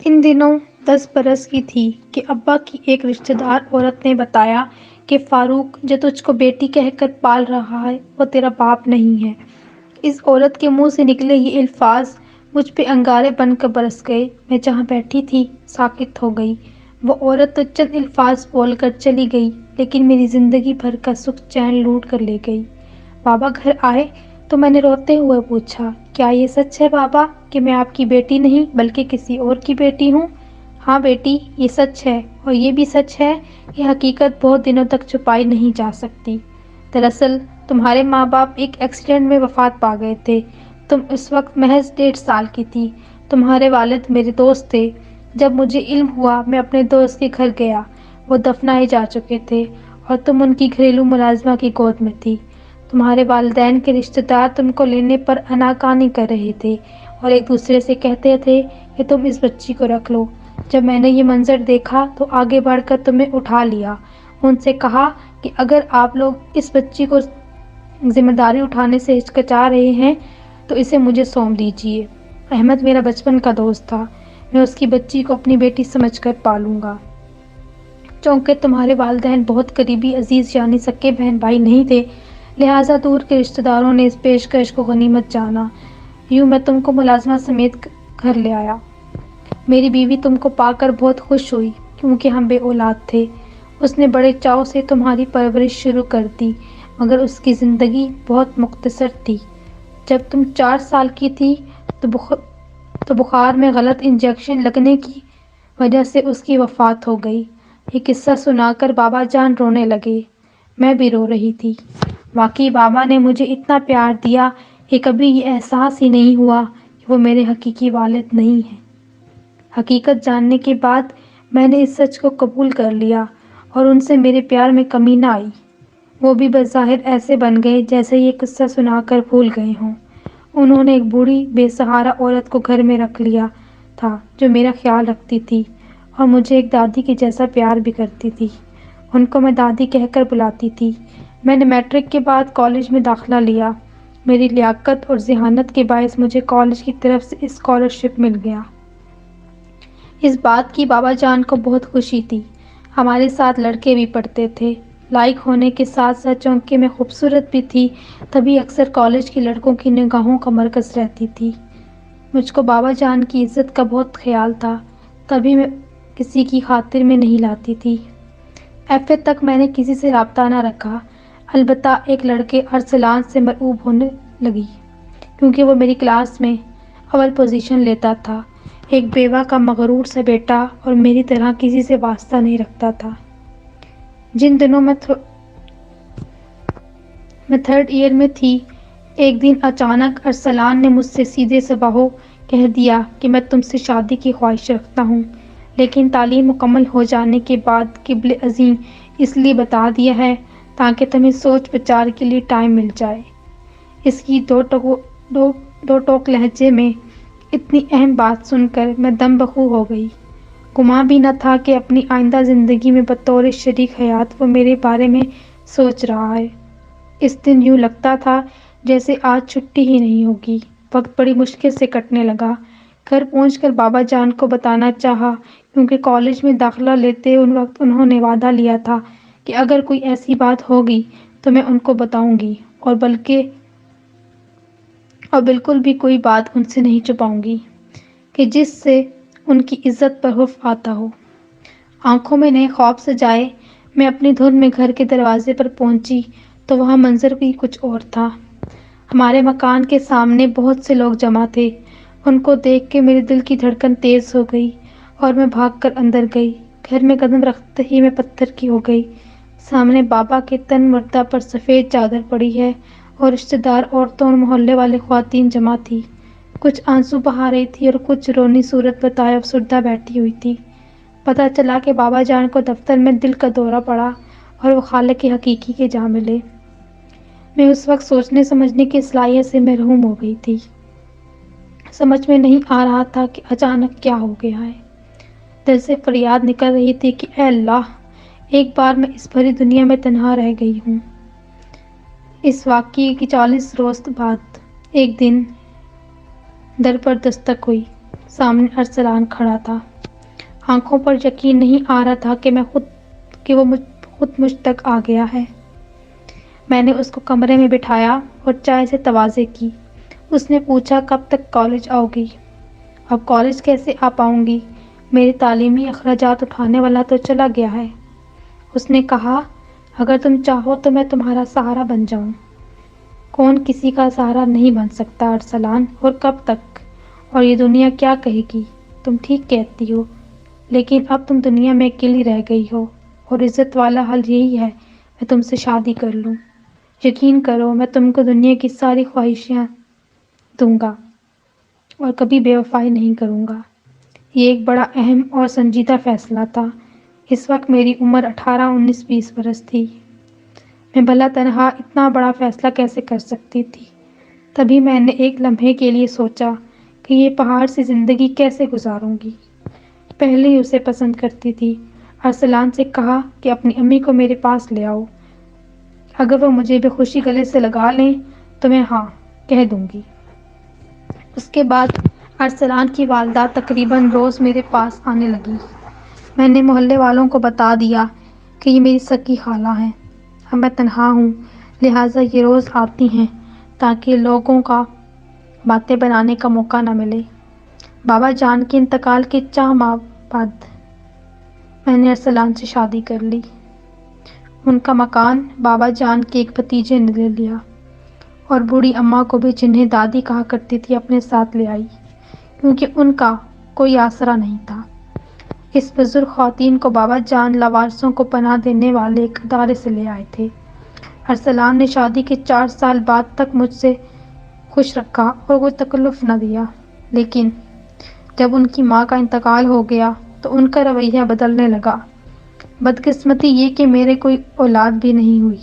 ان دنوں 10 برس کی تھی کہ ابا کی ایک رشتہ دار عورت نے بتایا کہ فاروق جو تجھ کو بیٹی کہہ کر پال رہا ہے وہ تیرا باپ نہیں ہے۔ اس عورت کے منہ سے نکلے یہ الفاظ مجھ پہ انگارے بن کر برس گئے۔ میں جہاں بیٹھی تھی ساکت ہو گئی۔ وہ عورت تو چند الفاظ بول کر چلی گئی لیکن میری زندگی بھر کا سکھ چین لوٹ کر لے گئی۔ بابا گھر آئے تو میں نے روتے ہوئے پوچھا، کیا یہ سچ ہے بابا کہ میں آپ کی بیٹی نہیں بلکہ کسی اور کی بیٹی ہوں؟ ہاں بیٹی، یہ سچ ہے، اور یہ بھی سچ ہے کہ حقیقت بہت دنوں تک چھپائی نہیں جا سکتی۔ دراصل تمہارے ماں باپ ایک ایکسیڈنٹ میں وفات پا گئے تھے۔ تم اس وقت محض 1.5 سال کی تھی۔ تمہارے والد میرے دوست تھے۔ جب مجھے علم ہوا میں اپنے دوست کے گھر گیا۔ وہ دفنائے جا چکے تھے اور تم ان کی گھریلو ملازمہ کی گود میں تھی۔ تمہارے والدین کے رشتہ دار تم کو لینے پر آناکانی کر رہے تھے اور ایک دوسرے سے کہتے تھے کہ تم اس بچی کو رکھ لو۔ جب میں نے یہ منظر دیکھا تو آگے بڑھ کر تمہیں اٹھا لیا۔ ان سے کہا کہ اگر آپ لوگ اس بچی کو ذمہ داری اٹھانے سے ہچکچا رہے ہیں تو اسے مجھے سونپ دیجیے۔ احمد میرا بچپن کا دوست تھا۔ میں اس کی بچی کو اپنی بیٹی سمجھ کر پالوں گا۔ چونکہ تمہارے والدین بہت قریبی عزیز یعنی سکے بہن بھائی نہیں تھے، لہٰذا دور کے رشتہ داروں نے اس پیشکش کو غنیمت جانا۔ یوں میں تم کو ملازمہ سمیت گھر لے آیا۔ میری بیوی تم کو پا کر بہت خوش ہوئی کیونکہ ہم بے اولاد تھے۔ اس نے بڑے چاؤ سے تمہاری پرورش شروع کر دی مگر اس کی زندگی بہت مختصر تھی۔ جب تم 4 سال کی تھی تو بخار میں غلط انجیکشن لگنے کی وجہ سے اس کی وفات ہو گئی۔ یہ قصہ سنا کر بابا جان رونے لگے۔ میں بھی رو رہی تھی۔ واقعی بابا نے مجھے اتنا پیار دیا کہ کبھی یہ احساس ہی نہیں ہوا کہ وہ میرے حقیقی والد نہیں ہیں۔ حقیقت جاننے کے بعد میں نے اس سچ کو قبول کر لیا اور ان سے میرے پیار میں کمی نہ آئی۔ وہ بھی بظاہر ایسے بن گئے جیسے یہ قصہ سنا کر بھول گئے ہوں۔ انہوں نے ایک بوڑھی بے سہارا عورت کو گھر میں رکھ لیا تھا جو میرا خیال رکھتی تھی اور مجھے ایک دادی کے جیسا پیار بھی کرتی تھی۔ ان کو میں دادی کہہ کر بلاتی تھی۔ میں نے میٹرک کے بعد کالج میں داخلہ لیا۔ میری لیاقت اور ذہانت کے باعث مجھے کالج کی طرف سے اسکالرشپ مل گیا۔ اس بات کی بابا جان کو بہت خوشی تھی۔ ہمارے ساتھ لڑکے بھی پڑھتے تھے۔ لائق ہونے کے ساتھ ساتھ چونکہ میں خوبصورت بھی تھی تبھی اکثر کالج کے لڑکوں کی نگاہوں کا مرکز رہتی تھی۔ مجھ کو بابا جان کی عزت کا بہت خیال تھا تبھی میں کسی کی خاطر میں نہیں لاتی تھی۔ ایف اے تک میں نے کسی سے رابطہ نہ رکھا، البتہ ایک لڑکے ارسلان سے مرعوب ہونے لگی کیونکہ وہ میری کلاس میں اول پوزیشن لیتا تھا۔ ایک بیوہ کا مغرور سا بیٹا اور میری طرح کسی سے واسطہ نہیں رکھتا تھا۔ جن دنوں میں 3rd ایئر میں تھی، ایک دن اچانک ارسلان نے مجھ سے سیدھے صباحوں کہہ دیا کہ میں تم سے شادی کی خواہش رکھتا ہوں، لیکن تعلیم مکمل ہو جانے کے بعد قبل عظیم اس لیے بتا دیا ہے تاکہ تمہیں سوچ بچار کے لیے ٹائم مل جائے۔ اس کی دو ٹوک لہجے میں اتنی اہم بات سن کر میں دم بخود ہو گئی۔ گمان بھی نہ تھا کہ اپنی آئندہ زندگی میں بطور شریک حیات وہ میرے بارے میں سوچ رہا ہے۔ اس دن یوں لگتا تھا جیسے آج چھٹی ہی نہیں ہوگی۔ وقت بڑی مشکل سے کٹنے لگا۔ گھر پہنچ کر بابا جان کو بتانا چاہا کیونکہ کالج میں داخلہ لیتے ان وقت انہوں نے وعدہ لیا تھا کہ اگر کوئی ایسی بات ہوگی تو میں ان کو بتاؤں گی اور بالکل بھی کوئی بات ان سے نہیں چھپاؤں گی کہ جس سے ان کی عزت پر حرف آتا ہو۔ آنکھوں میں نئے خواب سجائے میں اپنی دھن میں گھر کے دروازے پر پہنچی تو وہاں منظر بھی کچھ اور تھا۔ ہمارے مکان کے سامنے بہت سے لوگ جمع تھے۔ ان کو دیکھ کے میرے دل کی دھڑکن تیز ہو گئی اور میں بھاگ کر اندر گئی۔ گھر میں قدم رکھتے ہی میں پتھر کی ہو گئی۔ سامنے بابا کے تن مردہ پر سفید چادر پڑی ہے اور رشتہ دار عورتوں اور محلے والے خواتین جمع تھی۔ کچھ آنسو بہا رہی تھی اور کچھ رونی صورت بتائے افسردہ بیٹھی ہوئی تھی۔ پتہ چلا کہ بابا جان کو دفتر میں دل کا دورہ پڑا اور وہ خالق حقیقی کے جا ملے۔ میں اس وقت سوچنے سمجھنے کی صلاحیت سے محروم ہو گئی تھی۔ سمجھ میں نہیں آ رہا تھا کہ اچانک کیا ہو گیا ہے۔ دل سے فریاد نکل رہی تھی کہ اے اللہ، ایک بار میں اس بھری دنیا میں تنہا رہ گئی ہوں۔ اس واقعے کی 40 روز بعد ایک دن در پر دستک ہوئی۔ سامنے ارسلان کھڑا تھا۔ آنکھوں پر یقین نہیں آ رہا تھا کہ وہ خود مجھ تک آ گیا ہے۔ میں نے اس کو کمرے میں بٹھایا اور چائے سے تواضع کی۔ اس نے پوچھا، کب تک کالج آؤ گی؟ اب کالج کیسے آ پاؤں گی؟ میرے تعلیمی اخراجات اٹھانے والا تو چلا گیا ہے۔ اس نے کہا، اگر تم چاہو تو میں تمہارا سہارا بن جاؤں۔ کون کسی کا سہارا نہیں بن سکتا ارسلان، اور کب تک؟ اور یہ دنیا کیا کہے گی؟ تم ٹھیک کہتی ہو، لیکن اب تم دنیا میں اکیلی رہ گئی ہو، اور عزت والا حل یہی ہے میں تم سے شادی کر لوں۔ یقین کرو، میں تم کو دنیا کی ساری خواہشیں دوں گا اور کبھی بے وفائی نہیں کروں گا۔ یہ ایک بڑا اہم اور سنجیدہ فیصلہ تھا۔ اس وقت میری عمر 18، 19، 20 برس تھی۔ میں بھلا تنہا اتنا بڑا فیصلہ کیسے کر سکتی تھی؟ تبھی میں نے ایک لمحے کے لیے سوچا کہ یہ پہاڑ سی زندگی کیسے گزاروں گی۔ پہلے ہی اسے پسند کرتی تھی۔ ارسلان سے کہا کہ اپنی امی کو میرے پاس لے آؤ۔ اگر وہ مجھے بے خوشی گلے سے لگا لیں تو میں ہاں کہہ دوں گی۔ اس کے بعد ارسلان کی والدہ تقریباً روز میرے پاس آنے لگی۔ میں نے محلے والوں کو بتا دیا کہ یہ میری سکی خالہ ہیں۔ اب میں تنہا ہوں، لہٰذا یہ روز آتی ہیں تاکہ لوگوں کا باتیں بنانے کا موقع نہ ملے۔ بابا جان کے انتقال کے 4 ماہ بعد میں نے ارسلان سے شادی کر لی۔ ان کا مکان بابا جان کے ایک بھتیجے نے لے لیا، اور بوڑھی اماں کو بھی، جنہیں دادی کہا کرتی تھی، اپنے ساتھ لے آئی، کیونکہ ان کا کوئی آسرا نہیں تھا۔ اس بزرگ خواتین کو بابا جان لاوارثوں کو پناہ دینے والے ایک ادارے سے لے آئے تھے۔ ارسلان نے شادی کے 4 سال بعد تک مجھ سے خوش رکھا اور کوئی تکلف نہ دیا، لیکن جب ان کی ماں کا انتقال ہو گیا تو ان کا رویہ بدلنے لگا۔ بدقسمتی یہ کہ میرے کوئی اولاد بھی نہیں ہوئی،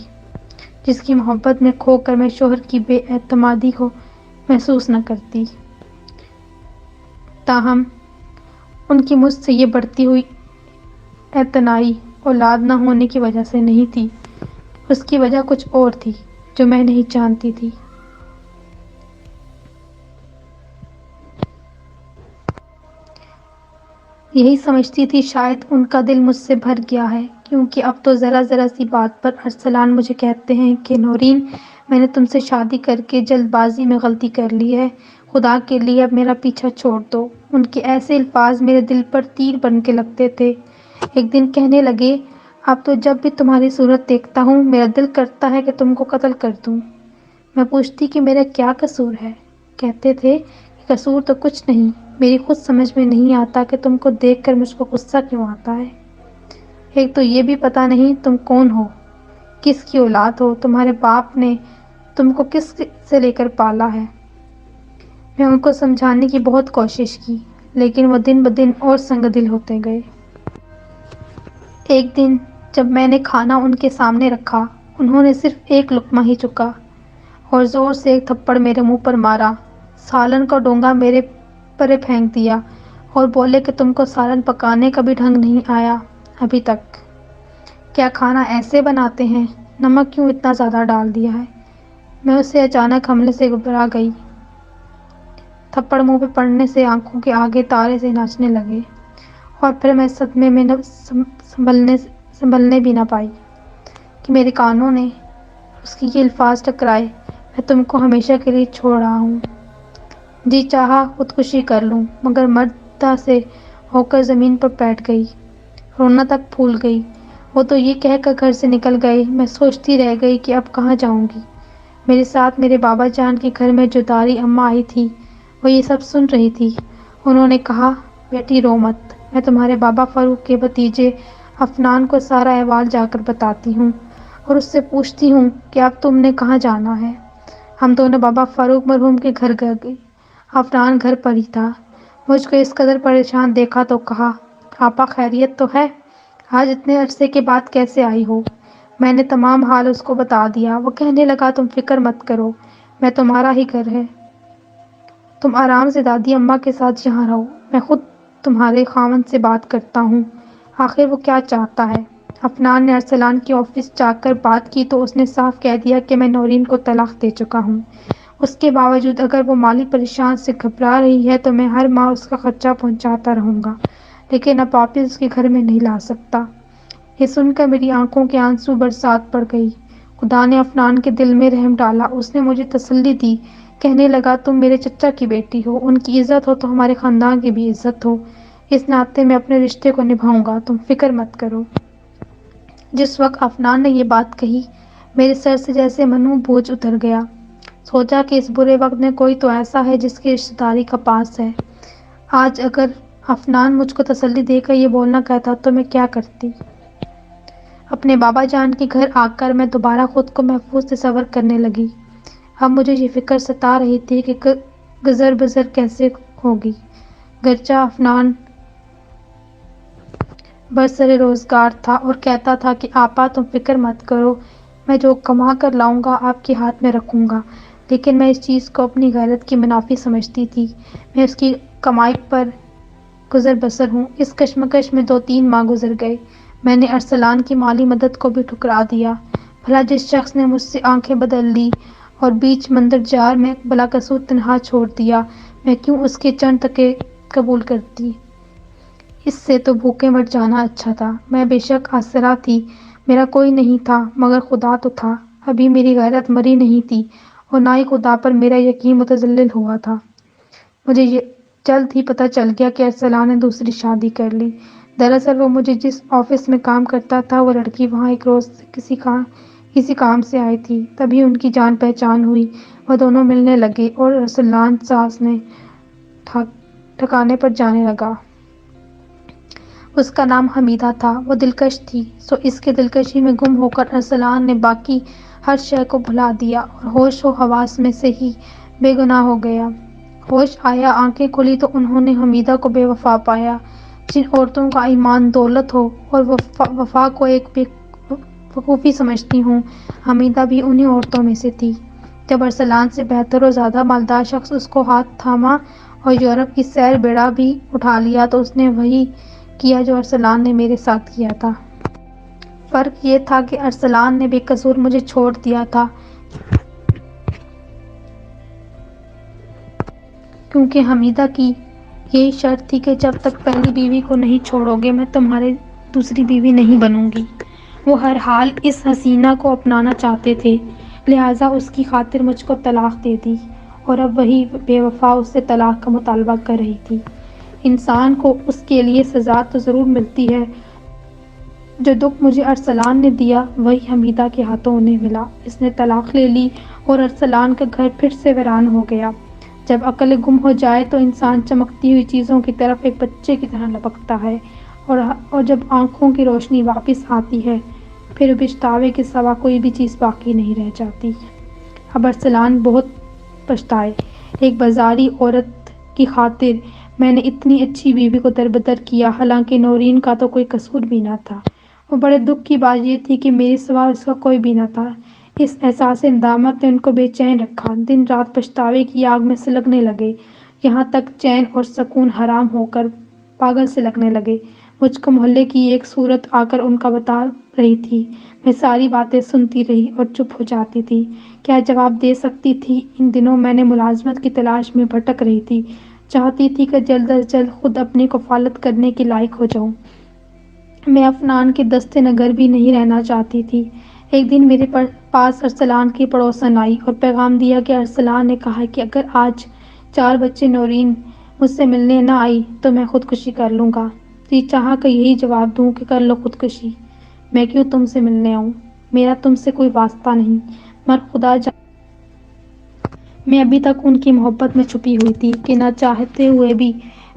جس کی محبت میں کھو کر میں شوہر کی بے اعتمادی کو محسوس نہ کرتی۔ تاہم ان کی مجھ سے یہ بڑھتی ہوئی اعتنائی اولاد نہ ہونے کی وجہ سے نہیں تھی، اس کی وجہ کچھ اور تھی جو میں نہیں جانتی تھی۔ یہی سمجھتی تھی شاید ان کا دل مجھ سے بھر گیا ہے، کیونکہ اب تو ذرا ذرا سی بات پر ارسلان مجھے کہتے ہیں کہ نورین، میں نے تم سے شادی کر کے جلد بازی میں غلطی کر لی ہے، خدا کے لیے اب میرا پیچھا چھوڑ دو۔ ان کے ایسے الفاظ میرے دل پر تیر بن کے لگتے تھے۔ ایک دن کہنے لگے، اب تو جب بھی تمہاری صورت دیکھتا ہوں میرا دل کرتا ہے کہ تم کو قتل کر دوں۔ میں پوچھتی کہ میرا کیا قصور ہے؟ کہتے تھے کہ قصور تو کچھ نہیں، میری خود سمجھ میں نہیں آتا کہ تم کو دیکھ کر مجھ کو غصہ کیوں آتا ہے۔ ایک تو یہ بھی پتہ نہیں تم کون ہو، کس کی اولاد ہو، تمہارے باپ نے تم کو کس سے لے کر پالا ہے۔ میں ان کو سمجھانے کی بہت کوشش کی، لیکن وہ دن بدن اور سنگ دل ہوتے گئے۔ ایک دن جب میں نے کھانا ان کے سامنے رکھا، انہوں نے صرف ایک لقمہ ہی چکھا اور زور سے ایک تھپڑ میرے منہ پر مارا، سالن کا ڈونگا میرے پرے پھینک دیا اور بولے کہ تم کو سالن پکانے کا بھی ڈھنگ نہیں آیا ابھی تک۔ کیا کھانا ایسے بناتے ہیں؟ نمک کیوں اتنا زیادہ ڈال دیا ہے؟ میں اس سے اچانک حملے سے گھبرا گئی۔ تھپڑ منہ پہ پڑنے سے آنکھوں کے آگے تارے سے ناچنے لگے، اور پھر میں صدمے میں سنبھلنے بھی نہ پائی کہ میرے کانوں نے اس کی یہ الفاظ ٹکرائے، میں تم کو ہمیشہ کے لیے چھوڑ رہا ہوں۔ جی چاہا خودکشی کر لوں، مگر مردہ سے ہو کر زمین پر بیٹھ گئی، رونا تک بھول گئی۔ وہ تو یہ کہہ کر گھر سے نکل گئے، میں سوچتی رہ گئی کہ اب کہاں جاؤں گی۔ میرے ساتھ میرے بابا جان کے گھر میں جو داری اماں آئی تھی وہ یہ سب سن رہی تھی۔ انہوں نے کہا، بیٹی رو مت، میں تمہارے بابا فاروق کے بھتیجے عفنان کو سارا احوال جا کر بتاتی ہوں اور اس سے پوچھتی ہوں کہ اب تم نے کہاں جانا ہے۔ ہم دونوں بابا فاروق مرحوم کے گھر گئے۔ عفنان گھر پر ہی تھا۔ مجھ کو اس قدر پریشان دیکھا تو کہا، آپا خیریت تو ہے؟ آج اتنے عرصے کے بعد کیسے آئی ہو؟ میں نے تمام حال اس کو بتا دیا۔ وہ کہنے لگا، تم فکر مت کرو، میں تمہارا ہی گھر ہے، تم آرام سے دادی اماں کے ساتھ یہاں رہو، میں خود تمہارے خاوند سے بات کرتا ہوں، آخر وہ کیا چاہتا ہے۔ عفنان نے ارسلان کے آفس جا کر بات کی تو اس نے صاف کہہ دیا کہ میں نورین کو طلاق دے چکا ہوں، اس کے باوجود اگر وہ مالی پریشان سے گھبرا رہی ہے تو میں ہر ماہ اس کا خرچہ پہنچاتا رہوں گا، لیکن اب واپس اس کے گھر میں نہیں لا سکتا۔ یہ سن کر میری آنکھوں کے آنسو برسات پڑ گئی۔ خدا نے عفنان کے دل میں رحم ڈالا، اس نے مجھے تسلی دی، کہنے لگا تم میرے چچا کی بیٹی ہو، ان کی عزت ہو تو ہمارے خاندان کی بھی عزت ہو، اس ناطے میں اپنے رشتے کو نبھاؤں گا، تم فکر مت کرو۔ جس وقت عفنان نے یہ بات کہی میرے سر سے جیسے منو بوجھ اتر گیا۔ سوچا کہ اس برے وقت میں کوئی تو ایسا ہے جس کی رشتہ داری کا پاس ہے۔ آج اگر عفنان مجھ کو تسلی دے کر یہ بولنا کہتا تو میں کیا کرتی؟ اپنے بابا جان کے گھر آ کر میں دوبارہ خود کو محفوظ تصور کرنے لگی۔ اب مجھے یہ فکر ستا رہی تھی کہ گزر بسر کیسے ہوگی۔ گرچہ عفنان برسر روزگار تھا اور کہتا تھا کہ آپا تم فکر مت کرو، میں جو کما کر لاؤں گا آپ کے ہاتھ میں رکھوں گا، لیکن میں اس چیز کو اپنی غیرت کی منافی سمجھتی تھی۔ میں اس کی کمائی پر گزر بسر ہوں۔ اس کشمکش میں 2-3 ماہ گزر گئے۔ میں نے ارسلان کی مالی مدد کو بھی ٹھکرا دیا۔ بھلا جس شخص نے مجھ سے آنکھیں بدل لی اور بیچ مندرجار میں بلا قصور تنہا چھوڑ دیا، میں کیوں اس کے چند ٹکے قبول کرتی؟ اس سے تو بھوکے مر جانا اچھا تھا۔ میں بے شک آسرا تھی، میرا کوئی نہیں تھا، مگر خدا تو تھا۔ ابھی میری غیرت مری نہیں تھی اور نہ ہی خدا پر میرا یقین متزلزل ہوا تھا۔ مجھے جلد ہی پتہ چل گیا کہ ارسلان نے دوسری شادی کر لی۔ دراصل وہ مجھے جس آفس میں کام کرتا تھا وہ لڑکی وہاں ایک روز کسی کام سے آئی تھی، تبھی ان کی جان پہچان ہوئی۔ وہ دونوں ملنے لگے اور ارسلان ساز نے ٹھکانے پر جانے لگا۔ اس کا نام حمیدہ تھا۔ وہ دلکش تھی، سو اس کے دلکشی میں گم ہو کر ارسلان نے باقی ہر شے کو بھلا دیا اور ہوش و حواس میں سے ہی بے گناہ ہو گیا۔ ہوش آیا، آنکھیں کھلی تو انہوں نے حمیدہ کو بے وفا پایا۔ جن عورتوں کا ایمان دولت ہو اور وفا کو ایک بے وقوفی سمجھتی ہوں، حمیدہ بھی انہی عورتوں میں سے تھی۔ جب ارسلان سے بہتر اور زیادہ مالدار شخص اس کو ہاتھ تھاما اور یورپ کی سیر بیڑا بھی اٹھا لیا تو اس نے وہی کیا جو ارسلان نے میرے ساتھ کیا تھا۔ فرق یہ تھا کہ ارسلان نے بے قصور مجھے چھوڑ دیا تھا، کیونکہ حمیدہ کی یہی شرط تھی کہ جب تک پہلی بیوی کو نہیں چھوڑو گے میں تمہاری دوسری بیوی نہیں بنوں گی۔ وہ ہر حال اس حسینہ کو اپنانا چاہتے تھے، لہٰذا اس کی خاطر مجھ کو طلاق دے دی اور اب وہی بے وفا اس سے طلاق کا مطالبہ کر رہی تھی۔ انسان کو اس کے لیے سزا تو ضرور ملتی ہے۔ جو دکھ مجھے ارسلان نے دیا وہی حمیدہ کے ہاتھوں انہیں ملا۔ اس نے طلاق لے لی اور ارسلان کا گھر پھر سے ویران ہو گیا۔ جب عقل گم ہو جائے تو انسان چمکتی ہوئی چیزوں کی طرف ایک بچے کی طرح لپکتا ہے اور جب آنکھوں کی روشنی واپس آتی ہے پھر پچھتاوے کے سوا کوئی بھی چیز باقی نہیں رہ جاتی۔ اب ارسلان بہت پچھتائے۔ ایک بازاری عورت کی خاطر میں نے اتنی اچھی بیوی کو دربدر کیا، حالانکہ نورین کا تو کوئی قصور بھی نہ تھا۔ اور بڑے دکھ کی بات یہ تھی کہ میرے سوا اس کا کوئی بھی نہ تھا۔ اس احساس ندامت نے ان کو بے چین رکھا، دن رات پچھتاوے کی آگ میں سلگنے لگے، یہاں تک چین اور سکون حرام ہو کر پاگل سے لگنے لگے۔ مجھ کو محلے کی ایک صورت آ کر ان کا بتا رہی تھی، میں ساری باتیں سنتی رہی اور چپ ہو جاتی تھی، کیا جواب دے سکتی تھی؟ ان دنوں میں نے ملازمت کی تلاش میں بھٹک رہی تھی، چاہتی تھی کہ جلد از جلد خود اپنی کفالت کرنے کے لائق ہو جاؤں۔ میں عفنان کے دستے نگر بھی نہیں رہنا چاہتی تھی۔ ایک دن میرے پاس ارسلان کی پڑوسن آئی اور پیغام دیا کہ ارسلان نے کہا کہ اگر آج 4 بجے نورین مجھ سے ملنے نہ آئی تو میں خودکشی کر لوں گا۔ جی چاہا کہ یہی جواب دوں کہ کر لو خودکشی، میں کیوں تم سے ملنے آؤں، میرا تم سے کوئی واسطہ نہیں، مگر خدا جانے میں ابھی تک ان کی محبت میں چھپی ہوئی تھی کہ نہ چاہتے ہوئے بھی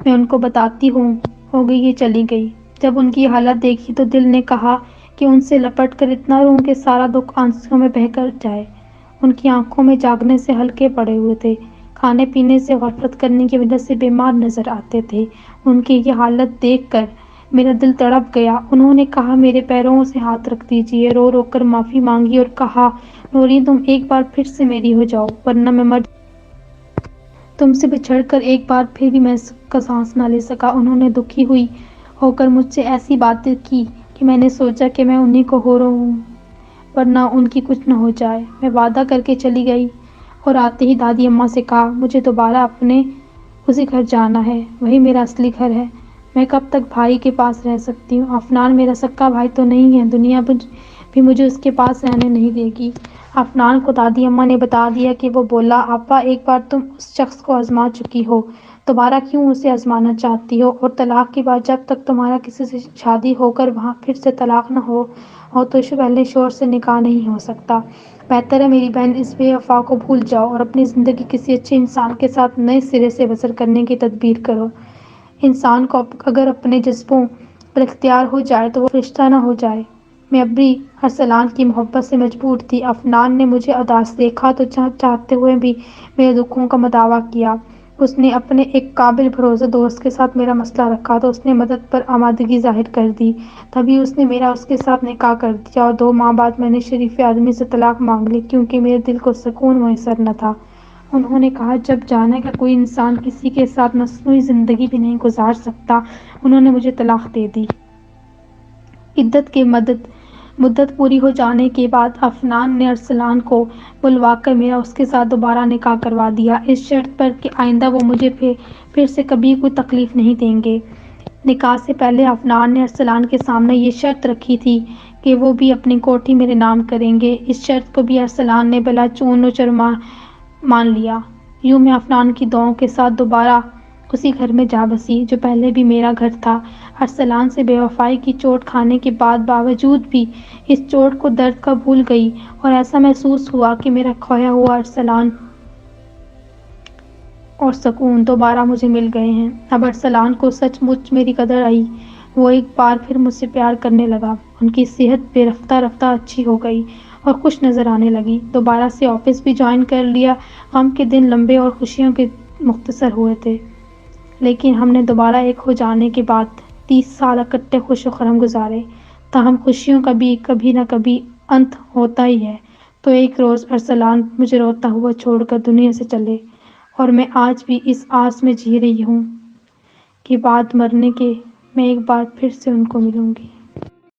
میں ان کو بتاتی ہو گئی یہ چلی گئی۔ جب ان کی حالت دیکھی تو دل نے کہا کہ ان سے لپٹ کر اتنا روں کہ سارا دکھ آنسوؤں میں بہہ کر جائے۔ ان کی آنکھوں میں جاگنے سے حلقے پڑے ہوئے تھے، کھانے پینے سے غفلت کرنے کی وجہ سے بیمار نظر آتے تھے۔ ان کی یہ حالت دیکھ کر میرا دل تڑپ گیا۔ انہوں نے کہا میرے پیروں سے ہاتھ رکھ دیجیے، رو رو کر معافی مانگی اور کہا نورین تم ایک بار پھر سے میری ہو جاؤ ورنہ میں مر تم سے بچھڑ کر ایک بار پھر بھی میں کا سانس نہ لے سکا۔ انہوں نے دکھی ہوئی ہو کر مجھ سے ایسی باتیں کی کہ میں نے سوچا کہ میں انہی کو ہو رہوں ورنہ ان کی کچھ نہ ہو جائے۔ میں وعدہ کر کے چلی گئی اور آتے ہی دادی اماں سے کہا، مجھے دوبارہ اپنے اسی گھر جانا ہے، وہی میرا اصلی گھر ہے۔ میں کب تک بھائی کے پاس رہ سکتی ہوں؟ عفنان میرا سگا بھائی تو نہیں ہے، دنیا بھی مجھے اس کے پاس رہنے نہیں دے گی۔ عفنان کو دادی اماں نے بتا دیا کہ وہ بولا، ابا ایک بار تم اس شخص کو آزما چکی ہو، دوبارہ کیوں اسے آزمانا چاہتی ہو؟ اور طلاق کے بعد جب تک تمہارا کسی سے شادی ہو کر وہاں پھر سے طلاق نہ ہو تو پہلے شوہر سے نکاح نہیں ہو سکتا۔ بہتر ہے میری بہن اس بے وفا کو بھول جاؤ اور اپنی زندگی کسی اچھے انسان کے ساتھ نئے سرے سے بسر کرنے کی تدبیر کرو۔ انسان کو اگر اپنے جذبوں پر اختیار ہو جائے تو وہ فرشتہ نہ ہو جائے۔ میں ابھی ارسلان کی محبت سے مجبور تھی۔ عفنان نے مجھے اداس دیکھا تو چاہتے ہوئے بھی میرے دکھوں کا مداوا کیا۔ اس نے اپنے ایک قابل بھروسہ دوست کے ساتھ میرا مسئلہ رکھا تو اس نے مدد پر آمادگی ظاہر کر دی، تبھی اس نے میرا اس کے ساتھ نکاح کر دیا اور 2 ماہ بعد میں نے شریف آدمی سے طلاق مانگ لی کیونکہ میرے دل کو سکون میسر نہ تھا۔ انہوں نے کہا، جب جانے کا کوئی انسان کسی کے ساتھ مصنوعی زندگی بھی نہیں گزار سکتا، انہوں نے مجھے طلاق دے دی۔ عدت کی مدت پوری ہو جانے کے بعد عفنان نے ارسلان کو بلوا کر میرا اس کے ساتھ دوبارہ نکاح کروا دیا، اس شرط پر کہ آئندہ وہ مجھے پھر سے کبھی کوئی تکلیف نہیں دیں گے۔ نکاح سے پہلے عفنان نے ارسلان کے سامنے یہ شرط رکھی تھی کہ وہ بھی اپنی کوٹھی میرے نام کریں گے۔ اس شرط کو بھی ارسلان نے بلا چون و چر مان لیا۔ یوں میں عفنان کی دعاؤں کے ساتھ دوبارہ اسی گھر میں جا بسی جو پہلے بھی میرا گھر تھا۔ ارسلان سے بے وفائی کی چوٹ کھانے کے باوجود بھی اس چوٹ کو درد کا بھول گئی اور ایسا محسوس ہوا کہ میرا کھویا ہوا ارسلان اور سکون دوبارہ مجھے مل گئے ہیں۔ اب ارسلان کو سچ مچ میری قدر آئی، وہ ایک بار پھر مجھ سے پیار کرنے لگا، ان کی صحت بھی رفتہ رفتہ اچھی ہو گئی اور خوش نظر آنے لگی۔ دوبارہ سے آفس بھی جوائن کر لیا۔ غم کے دن لمبے اور خوشیوں کے مختصر ہوئے تھے، لیکن ہم نے دوبارہ ایک ہو جانے کے بعد 30 سال اکٹھے خوش و خرم گزارے۔ تاہم خوشیوں کا بھی کبھی نہ کبھی انت ہوتا ہی ہے، تو ایک روز ارسلان مجھے روتا ہوا چھوڑ کر دنیا سے چلے اور میں آج بھی اس آس میں جی رہی ہوں کہ بعد مرنے کے میں ایک بار پھر سے ان کو ملوں گی۔